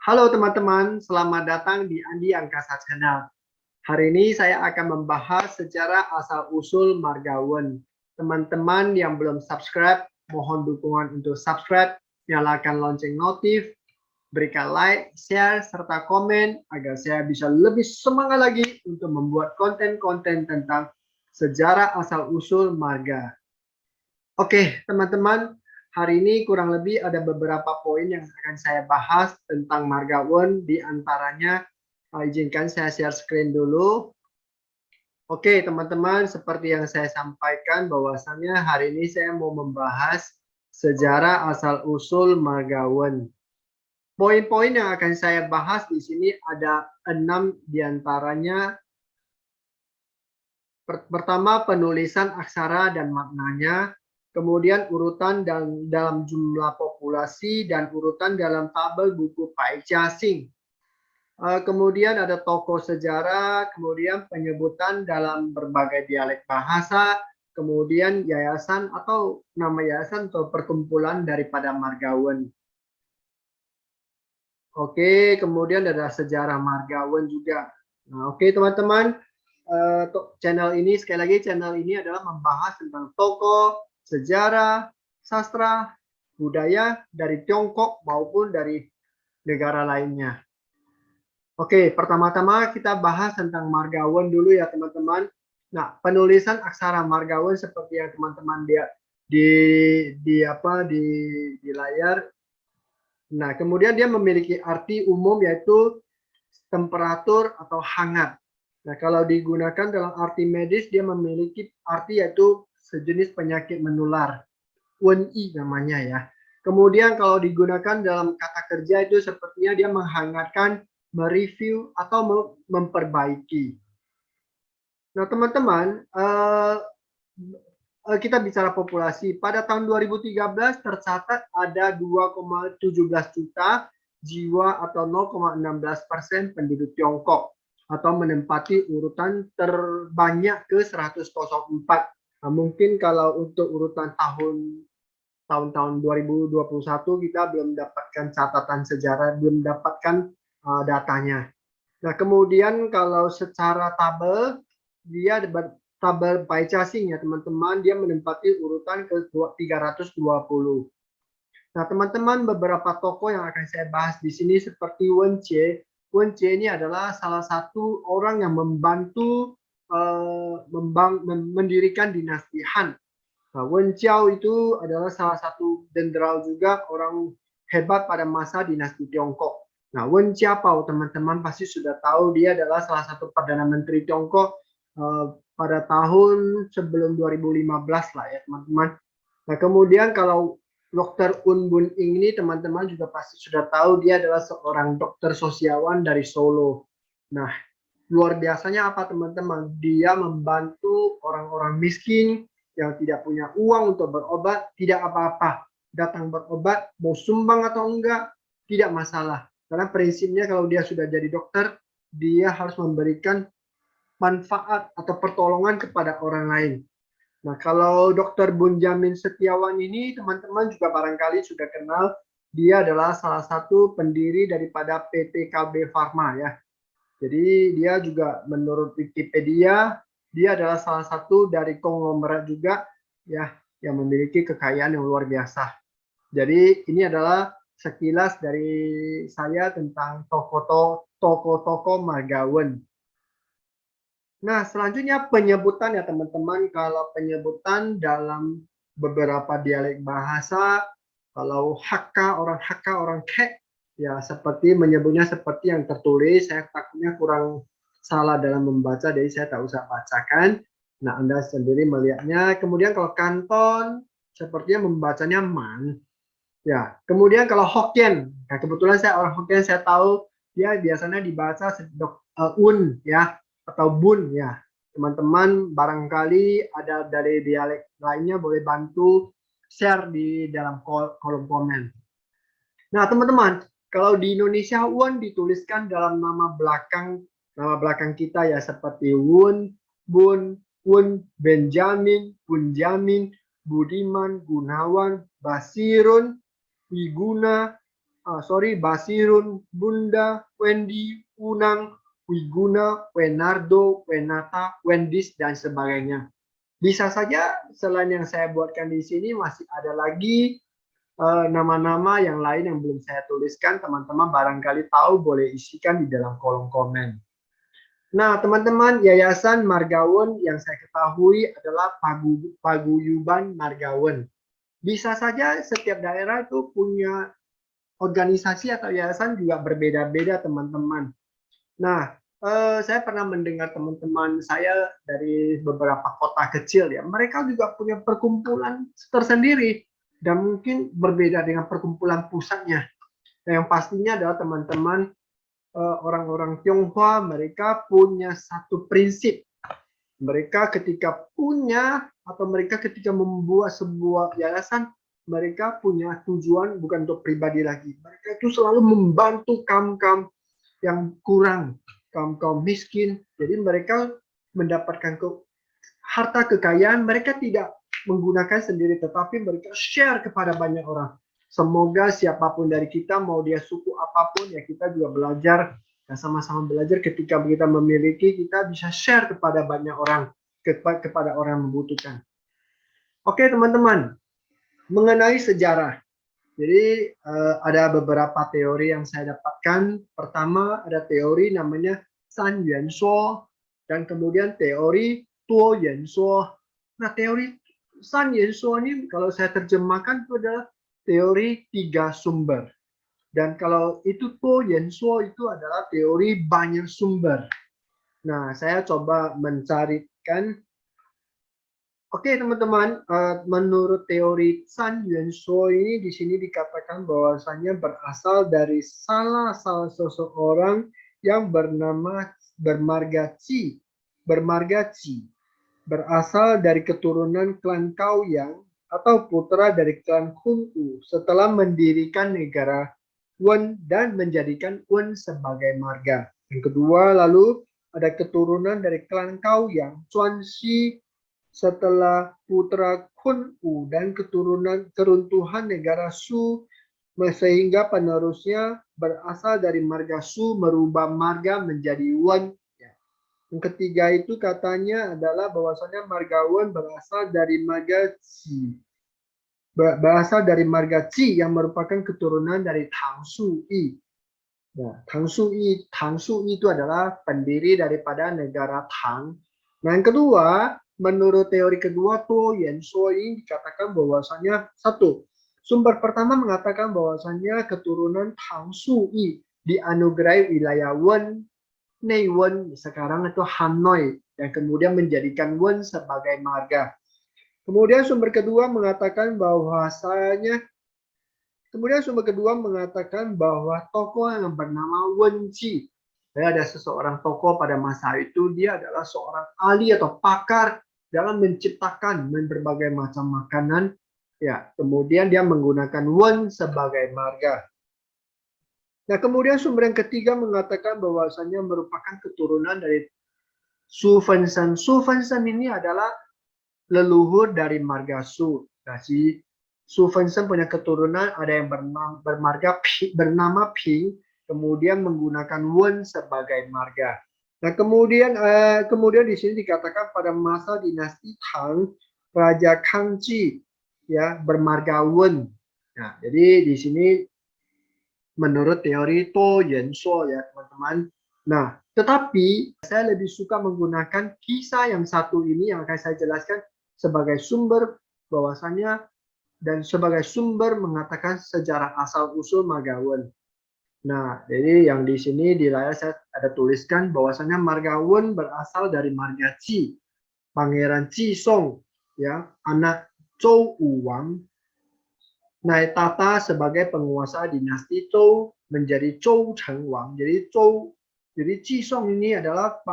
Halo teman-teman, selamat datang di Andi Angkasa Channel. Hari ini saya akan membahas sejarah asal-usul Margawen. Teman-teman yang belum subscribe, mohon dukungan untuk subscribe, nyalakan lonceng notif, berikan like, share, serta komen agar saya bisa lebih semangat lagi untuk membuat konten-konten tentang sejarah asal-usul marga. Oke, teman-teman, hari ini kurang lebih ada beberapa poin yang akan saya bahas tentang Margawen. Di antaranya, izinkan saya share screen dulu. Oke, teman-teman, seperti yang saya sampaikan bahwasannya hari ini saya mau membahas sejarah asal-usul Margawen. Poin-poin yang akan saya bahas di sini ada 6 diantaranya. Pertama, penulisan aksara dan maknanya. Kemudian urutan dalam jumlah populasi dan urutan dalam tabel buku Pai Jiasing. Kemudian ada tokoh sejarah, kemudian penyebutan dalam berbagai dialek bahasa, kemudian yayasan atau nama yayasan atau perkumpulan daripada Margawen. Oke, kemudian ada sejarah Margawen juga. Nah, oke teman-teman, channel ini sekali lagi channel ini adalah membahas tentang tokoh, sejarah, sastra, budaya dari Tiongkok maupun dari negara lainnya. Oke, pertama-tama kita bahas tentang Margawen dulu ya teman-teman. Nah, penulisan aksara Margawen seperti yang teman-teman lihat di layar. Nah, kemudian dia memiliki arti umum yaitu temperatur atau hangat. Nah, kalau digunakan dalam arti medis, dia memiliki arti yaitu sejenis penyakit menular. Wen-i namanya ya. Kemudian kalau digunakan dalam kata kerja itu sepertinya dia menghangatkan, mereview, atau memperbaiki. Nah, teman-teman, kita bicara populasi. Pada tahun 2013 tercatat ada 2,17 juta jiwa atau 0,16% penduduk Tiongkok atau menempati urutan terbanyak ke 104. Nah, mungkin kalau untuk urutan tahun-tahun 2021 kita belum dapatkan catatan sejarah, belum dapatkan datanya. Nah, kemudian kalau secara tabel dia tabel Pai Jiasing ya teman-teman, dia menempati urutan ke 320. Nah, teman-teman, beberapa tokoh yang akan saya bahas di sini seperti Wen Jie. Wen Jie ini adalah salah satu orang yang membantu mendirikan dinasti Han. Nah, Wen Jiao itu adalah salah satu jenderal juga orang hebat pada masa dinasti Tiongkok. Nah, Wen Jiabao teman-teman pasti sudah tahu, dia adalah salah satu Perdana Menteri Tiongkok pada tahun sebelum 2015 lah ya teman-teman. Nah, kemudian kalau Dr. Un Bun Ing ini teman-teman juga pasti sudah tahu, dia adalah seorang dokter sosiawan dari Solo. Nah, luar biasanya apa teman-teman? Dia membantu orang-orang miskin yang tidak punya uang untuk berobat, tidak apa-apa. Datang berobat, mau sumbang atau enggak, tidak masalah. Karena prinsipnya kalau dia sudah jadi dokter, dia harus memberikan manfaat atau pertolongan kepada orang lain. Nah, kalau Dr. Bunjamin Setiawan ini teman-teman juga barangkali sudah kenal, dia adalah salah satu pendiri daripada PT KB Pharma ya. Jadi dia juga menurut Wikipedia, dia adalah salah satu dari konglomerat juga ya yang memiliki kekayaan yang luar biasa. Jadi ini adalah sekilas dari saya tentang tokoh-tokoh Margawen. Nah, selanjutnya penyebutan ya teman-teman. Kalau penyebutan dalam beberapa dialek bahasa, kalau Hakka, orang Kek, ya seperti menyebutnya seperti yang tertulis. Saya takutnya kurang salah dalam membaca, jadi saya tak usah bacakan. Nah, Anda sendiri melihatnya. Kemudian kalau Kanton, sepertinya membacanya Man. Ya, kemudian kalau Hokkien, nah kebetulan saya orang Hokkien, saya tahu dia biasanya dibaca un ya atau bun ya. Teman-teman barangkali ada dari dialek lainnya boleh bantu share di dalam kolom komen. Nah, teman-teman, kalau di Indonesia Wan dituliskan dalam nama belakang kita ya seperti Wun, Bun, Wun, Benjamin, Bunjamin, Budiman, Gunawan, Basirun, Wiguna, Basirun, Bunda, Wendy, Unang, Wiguna, Wenardo, Wenata, Wendis, dan sebagainya. Bisa saja selain yang saya buatkan di sini masih ada lagi nama-nama yang lain yang belum saya tuliskan. Teman-teman barangkali tahu, boleh isikan di dalam kolom komen. Nah, teman-teman, Yayasan Margawen yang saya ketahui adalah Paguyuban Margawen. Bisa saja setiap daerah itu punya organisasi atau yayasan juga berbeda-beda, teman-teman. Nah, saya pernah mendengar teman-teman saya dari beberapa kota kecil ya, mereka juga punya perkumpulan tersendiri dan mungkin berbeda dengan perkumpulan pusatnya. Nah, yang pastinya adalah teman-teman orang-orang Tionghoa, mereka punya satu prinsip. Mereka ketika punya atau mereka ketika membuat sebuah yayasan, mereka punya tujuan bukan untuk pribadi lagi. Mereka itu selalu membantu kaum-kaum yang kurang, kaum-kaum miskin. Jadi mereka mendapatkan harta kekayaan, mereka tidak menggunakan sendiri, tetapi mereka share kepada banyak orang. Semoga siapapun dari kita, mau dia suku apapun, ya kita juga belajar dan sama-sama belajar ketika kita memiliki, kita bisa share kepada banyak orang, kepada orang yang membutuhkan. Oke teman-teman, mengenai sejarah. Jadi ada beberapa teori yang saya dapatkan. Pertama ada teori namanya San Yuan Shuo, dan kemudian teori Tuo Yuan Shuo. Nah, teori San Yuan Shuo ini kalau saya terjemahkan itu adalah teori 3 sumber. Dan kalau itu Tuo Yuan Shuo itu adalah teori banyak sumber. Nah, saya coba mencarikan. Oke teman-teman, menurut teori San Yuan Shuo ini di sini dikatakan bahwasanya berasal dari salah seseorang yang bernama bermarga Qi, berasal dari keturunan klan Kaoyang atau putra dari klan Kun'u setelah mendirikan negara Wen dan menjadikan Wen sebagai marga. Yang kedua, lalu ada keturunan dari klan Kaoyang, Chuanxi, setelah putra Kun'u dan keturunan keruntuhan negara Shu, sehingga penerusnya berasal dari marga Shu merubah marga menjadi Wen. Yang ketiga itu katanya adalah bahwasanya marga Wen berasal dari marga Qi. Berasal dari marga Qi yang merupakan keturunan dari Tang Shui. Nah, Tang Shui itu adalah pendiri daripada negara Tang. Nah, yang kedua, menurut teori kedua Tuo Yuan Shuo ini dikatakan bahwasanya satu, sumber pertama mengatakan bahwasanya keturunan Tang Shui dianugerahi wilayah Wen, Neiwen, sekarang itu Hanoi, dan kemudian menjadikan Wen sebagai marga. Kemudian sumber kedua mengatakan bahwa tokoh yang bernama Wen Qi. Ada seseorang tokoh pada masa itu, dia adalah seorang ahli atau pakar dalam menciptakan berbagai macam makanan. Ya, kemudian dia menggunakan Wen sebagai marga. Nah, kemudian sumber yang ketiga mengatakan bahwasanya merupakan keturunan dari Su Fenshen. Su Fenshen ini adalah leluhur dari marga Su. Nah, si Su Fenshen punya keturunan, ada yang bernama Ping, kemudian menggunakan Wen sebagai marga. Nah, kemudian di sini dikatakan pada masa dinasti Tang, Raja Kangji ya bermarga Wen. Nah, jadi di sini menurut teori To Yuan Shuo ya teman-teman. Nah, tetapi saya lebih suka menggunakan kisah yang satu ini yang akan saya jelaskan sebagai sumber bahwasannya dan sebagai sumber mengatakan sejarah asal usul marga Wen. Nah, jadi yang di sini di layar saya ada tuliskan bahwasannya marga Wen berasal dari marga Qi, Pangeran Qi Song, ya, anak Zhou Wuwang, naik tata sebagai penguasa dinasti Zhou menjadi Zhou Chengwang. Jadi Qi Song ini adalah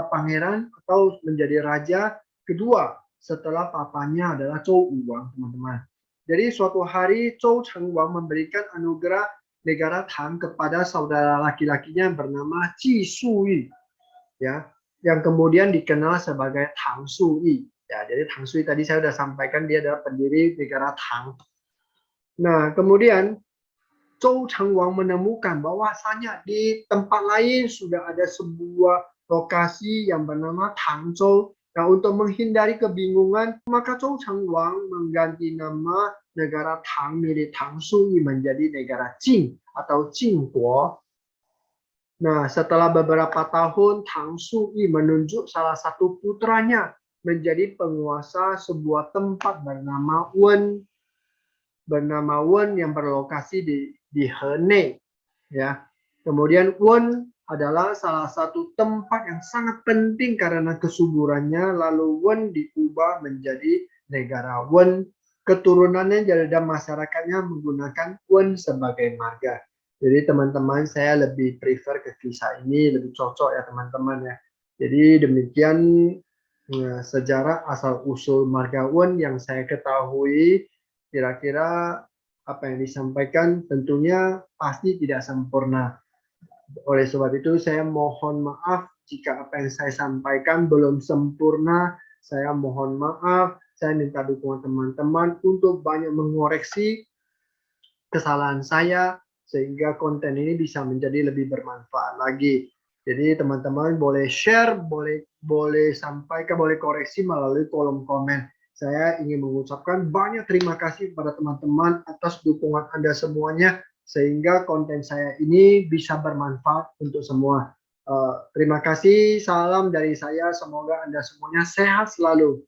pangeran atau menjadi raja kedua setelah papanya adalah Zhou Wuwang, teman-teman. Jadi suatu hari Zhou Chengwang memberikan anugerah negara Tang kepada saudara laki-lakinya bernama Qi Shui, ya, yang kemudian dikenal sebagai Tang Shui. Ya, jadi Tang Shui tadi saya sudah sampaikan dia adalah pendiri negara Tang. Nah, kemudian Zhou Chengwang menemukan bahwasanya di tempat lain sudah ada sebuah lokasi yang bernama Tangzhou. Nah, untuk menghindari kebingungan, maka Zhou Chengwang mengganti nama negara Tang milik Tang Sui menjadi negara Jing atau Jingguo. Nah, setelah beberapa tahun, Tang Sui menunjuk salah satu putranya menjadi penguasa sebuah tempat bernama Wen yang berlokasi di Henei, ya. Kemudian Wen adalah salah satu tempat yang sangat penting karena kesuburannya, lalu Wen diubah menjadi negara Wen. Keturunannya dan masyarakatnya menggunakan Wen sebagai marga. Jadi teman-teman, saya lebih prefer ke kisah ini, lebih cocok ya teman-teman ya. Jadi demikian sejarah asal-usul marga Wen yang saya ketahui. Kira-kira apa yang disampaikan tentunya pasti tidak sempurna. Oleh sebab itu saya mohon maaf jika apa yang saya sampaikan belum sempurna. Saya mohon maaf. Saya minta dukungan teman-teman untuk banyak mengoreksi kesalahan saya sehingga konten ini bisa menjadi lebih bermanfaat lagi. Jadi teman-teman boleh share, boleh sampaikan, boleh koreksi melalui kolom komen. Saya ingin mengucapkan banyak terima kasih kepada teman-teman atas dukungan Anda semuanya sehingga konten saya ini bisa bermanfaat untuk semua. Terima kasih, salam dari saya. Semoga Anda semuanya sehat selalu.